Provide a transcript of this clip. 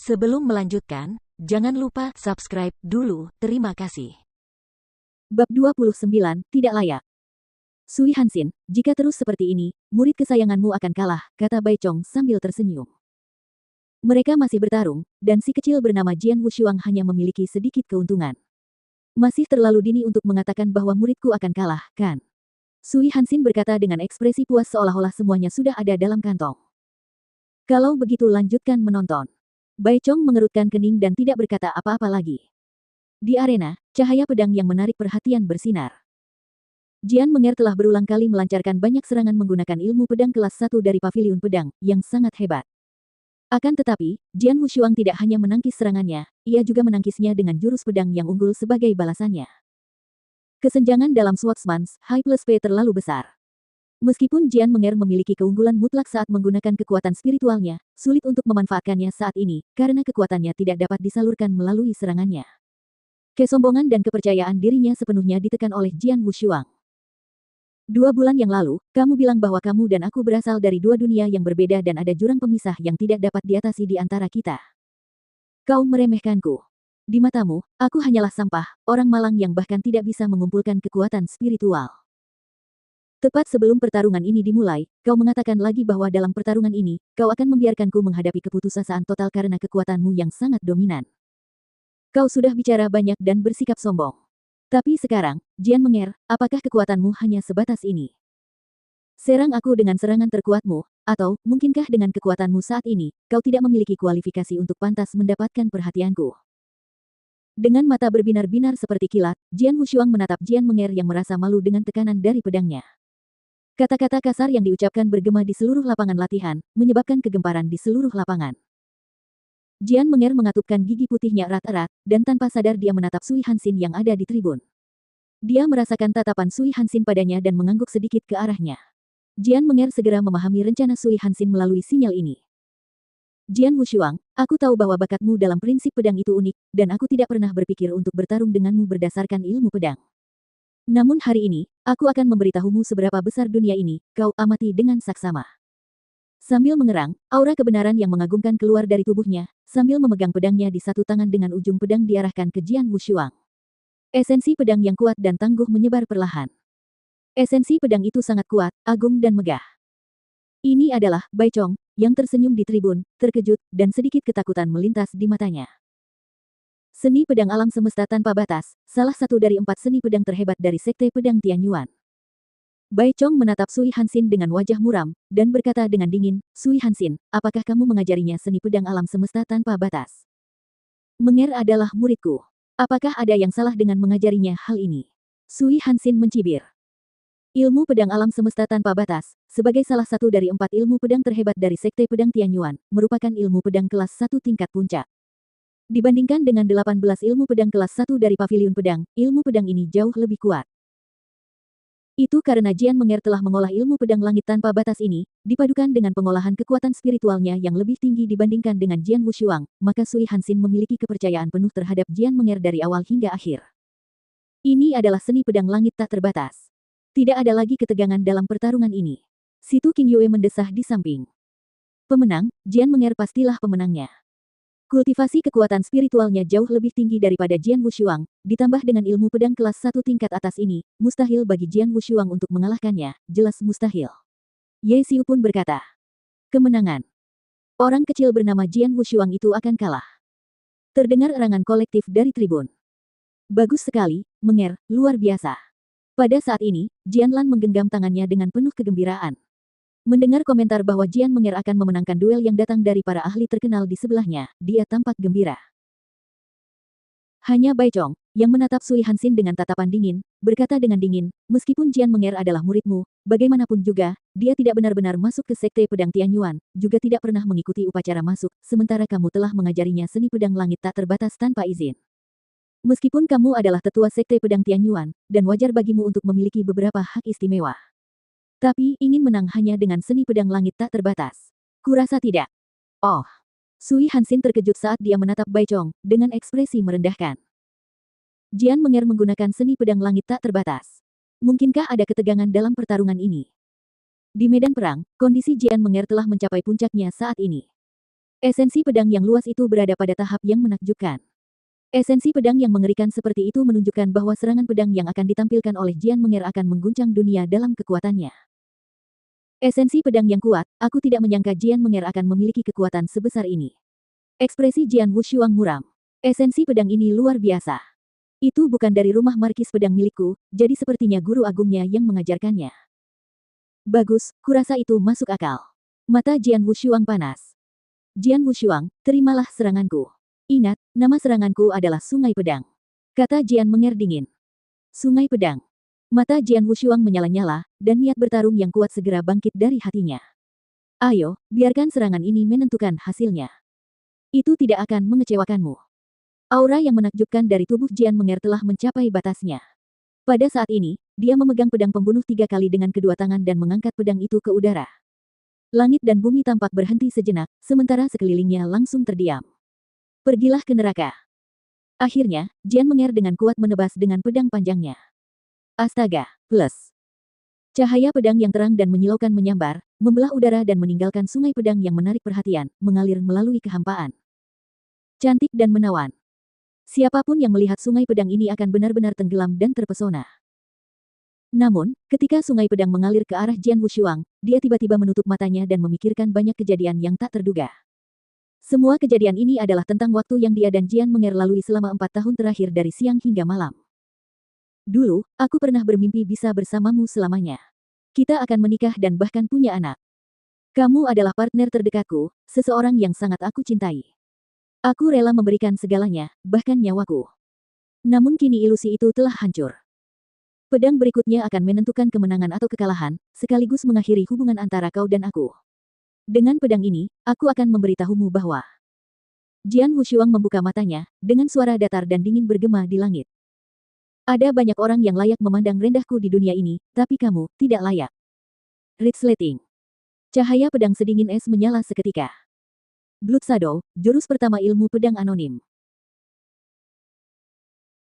Sebelum melanjutkan, jangan lupa subscribe dulu, terima kasih. Bab 29, Tidak Layak. Sui Hansin, jika terus seperti ini, murid kesayanganmu akan kalah, kata Bai Chong sambil tersenyum. Mereka masih bertarung, dan si kecil bernama Jian Wushuang hanya memiliki sedikit keuntungan. Masih terlalu dini untuk mengatakan bahwa muridku akan kalah, kan? Sui Hansin berkata dengan ekspresi puas seolah-olah semuanya sudah ada dalam kantong. Kalau begitu lanjutkan menonton. Bai Chong mengerutkan kening dan tidak berkata apa-apa lagi. Di arena, cahaya pedang yang menarik perhatian bersinar. Jian Menger telah berulang kali melancarkan banyak serangan menggunakan ilmu pedang kelas 1 dari paviliun pedang, yang sangat hebat. Akan tetapi, Jian Wushuang tidak hanya menangkis serangannya, ia juga menangkisnya dengan jurus pedang yang unggul sebagai balasannya. Kesenjangan dalam Swordsman's High plus P terlalu besar. Meskipun Jian Menger memiliki keunggulan mutlak saat menggunakan kekuatan spiritualnya, sulit untuk memanfaatkannya saat ini, karena kekuatannya tidak dapat disalurkan melalui serangannya. Kesombongan dan kepercayaan dirinya sepenuhnya ditekan oleh Jian Wushuang. 2 bulan yang lalu, kamu bilang bahwa kamu dan aku berasal dari 2 dunia yang berbeda dan ada jurang pemisah yang tidak dapat diatasi di antara kita. Kau meremehkanku. Di matamu, aku hanyalah sampah, orang malang yang bahkan tidak bisa mengumpulkan kekuatan spiritual. Tepat sebelum pertarungan ini dimulai, kau mengatakan lagi bahwa dalam pertarungan ini, kau akan membiarkanku menghadapi keputusasaan total karena kekuatanmu yang sangat dominan. Kau sudah bicara banyak dan bersikap sombong. Tapi sekarang, Jian Menger, apakah kekuatanmu hanya sebatas ini? Serang aku dengan serangan terkuatmu, atau, mungkinkah dengan kekuatanmu saat ini, kau tidak memiliki kualifikasi untuk pantas mendapatkan perhatianku? Dengan mata berbinar-binar seperti kilat, Jian Wushuang menatap Jian Menger yang merasa malu dengan tekanan dari pedangnya. Kata-kata kasar yang diucapkan bergema di seluruh lapangan latihan, menyebabkan kegemparan di seluruh lapangan. Jian Menger mengatupkan gigi putihnya erat-erat, dan tanpa sadar dia menatap Sui Hansin yang ada di tribun. Dia merasakan tatapan Sui Hansin padanya dan mengangguk sedikit ke arahnya. Jian Menger segera memahami rencana Sui Hansin melalui sinyal ini. Jian Wushuang, aku tahu bahwa bakatmu dalam prinsip pedang itu unik, dan aku tidak pernah berpikir untuk bertarung denganmu berdasarkan ilmu pedang. Namun hari ini, aku akan memberitahumu seberapa besar dunia ini, kau amati dengan saksama. Sambil mengerang, aura kebenaran yang mengagumkan keluar dari tubuhnya, sambil memegang pedangnya di satu tangan dengan ujung pedang diarahkan ke Jian Wushuang. Esensi pedang yang kuat dan tangguh menyebar perlahan. Esensi pedang itu sangat kuat, agung dan megah. Ini adalah Bai Chong, yang tersenyum di tribun, terkejut, dan sedikit ketakutan melintas di matanya. Seni pedang alam semesta tanpa batas, salah satu dari 4 seni pedang terhebat dari Sekte Pedang Tianyuan. Bai Chong menatap Sui Hansin dengan wajah muram, dan berkata dengan dingin, Sui Hansin, apakah kamu mengajarinya seni pedang alam semesta tanpa batas? Menger adalah muridku. Apakah ada yang salah dengan mengajarinya hal ini? Sui Hansin mencibir. Ilmu pedang alam semesta tanpa batas, sebagai salah satu dari 4 ilmu pedang terhebat dari Sekte Pedang Tianyuan, merupakan ilmu pedang kelas 1 tingkat puncak. Dibandingkan dengan 18 ilmu pedang kelas 1 dari paviliun pedang, ilmu pedang ini jauh lebih kuat. Itu karena Jian Menger telah mengolah ilmu pedang langit tanpa batas ini, dipadukan dengan pengolahan kekuatan spiritualnya yang lebih tinggi dibandingkan dengan Jian Wushuang, maka Sui Hansin memiliki kepercayaan penuh terhadap Jian Menger dari awal hingga akhir. Ini adalah seni pedang langit tak terbatas. Tidak ada lagi ketegangan dalam pertarungan ini. Situ King Yue mendesah di samping. Pemenang, Jian Menger pastilah pemenangnya. Kultivasi kekuatan spiritualnya jauh lebih tinggi daripada Jian Wushuang, ditambah dengan ilmu pedang kelas 1 tingkat atas ini, mustahil bagi Jian Wushuang untuk mengalahkannya, jelas mustahil. Ye Xiu pun berkata, kemenangan. Orang kecil bernama Jian Wushuang itu akan kalah. Terdengar erangan kolektif dari tribun. Bagus sekali, Menger, luar biasa. Pada saat ini, Jian Lan menggenggam tangannya dengan penuh kegembiraan. Mendengar komentar bahwa Jian Menger akan memenangkan duel yang datang dari para ahli terkenal di sebelahnya, dia tampak gembira. Hanya Bai Chong, yang menatap Sui Hansin dengan tatapan dingin, berkata dengan dingin, meskipun Jian Menger adalah muridmu, bagaimanapun juga, dia tidak benar-benar masuk ke Sekte Pedang Tianyuan, juga tidak pernah mengikuti upacara masuk, sementara kamu telah mengajarinya seni pedang langit tak terbatas tanpa izin. Meskipun kamu adalah tetua Sekte Pedang Tianyuan, dan wajar bagimu untuk memiliki beberapa hak istimewa. Tapi, ingin menang hanya dengan seni pedang langit tak terbatas. Kurasa tidak. Oh. Sui Hansin terkejut saat dia menatap Bai Chong, dengan ekspresi merendahkan. Jian Menger menggunakan seni pedang langit tak terbatas. Mungkinkah ada ketegangan dalam pertarungan ini? Di medan perang, kondisi Jian Menger telah mencapai puncaknya saat ini. Esensi pedang yang luas itu berada pada tahap yang menakjubkan. Esensi pedang yang mengerikan seperti itu menunjukkan bahwa serangan pedang yang akan ditampilkan oleh Jian Menger akan mengguncang dunia dalam kekuatannya. Esensi pedang yang kuat, aku tidak menyangka Jian Menger akan memiliki kekuatan sebesar ini. Ekspresi Jian Wushuang muram. Esensi pedang ini luar biasa. Itu bukan dari rumah markis pedang milikku, jadi sepertinya guru agungnya yang mengajarkannya. Bagus, kurasa itu masuk akal. Mata Jian Wushuang panas. Jian Wushuang, terimalah seranganku. Ingat, nama seranganku adalah Sungai Pedang. Kata Jian Menger dingin. Sungai Pedang. Mata Jian Wushuang menyala-nyala, dan niat bertarung yang kuat segera bangkit dari hatinya. Ayo, biarkan serangan ini menentukan hasilnya. Itu tidak akan mengecewakanmu. Aura yang menakjubkan dari tubuh Jian Menger telah mencapai batasnya. Pada saat ini, dia memegang pedang pembunuh 3 kali dengan kedua tangan dan mengangkat pedang itu ke udara. Langit dan bumi tampak berhenti sejenak, sementara sekelilingnya langsung terdiam. Pergilah ke neraka. Akhirnya, Jian Menger dengan kuat menebas dengan pedang panjangnya. Astaga, plus. Cahaya pedang yang terang dan menyilaukan menyambar, membelah udara dan meninggalkan sungai pedang yang menarik perhatian, mengalir melalui kehampaan. Cantik dan menawan. Siapapun yang melihat sungai pedang ini akan benar-benar tenggelam dan terpesona. Namun, ketika sungai pedang mengalir ke arah Jian Wushuang, dia tiba-tiba menutup matanya dan memikirkan banyak kejadian yang tak terduga. Semua kejadian ini adalah tentang waktu yang dia dan Jian Menger lalui selama 4 tahun terakhir dari siang hingga malam. Dulu, aku pernah bermimpi bisa bersamamu selamanya. Kita akan menikah dan bahkan punya anak. Kamu adalah partner terdekatku, seseorang yang sangat aku cintai. Aku rela memberikan segalanya, bahkan nyawaku. Namun kini ilusi itu telah hancur. Pedang berikutnya akan menentukan kemenangan atau kekalahan, sekaligus mengakhiri hubungan antara kau dan aku. Dengan pedang ini, aku akan memberitahumu bahwa... Jian Wushuang membuka matanya, dengan suara datar dan dingin bergema di langit. Ada banyak orang yang layak memandang rendahku di dunia ini, tapi kamu tidak layak. Resleting. Cahaya pedang sedingin es menyala seketika. Blood Shadow, jurus pertama ilmu pedang anonim.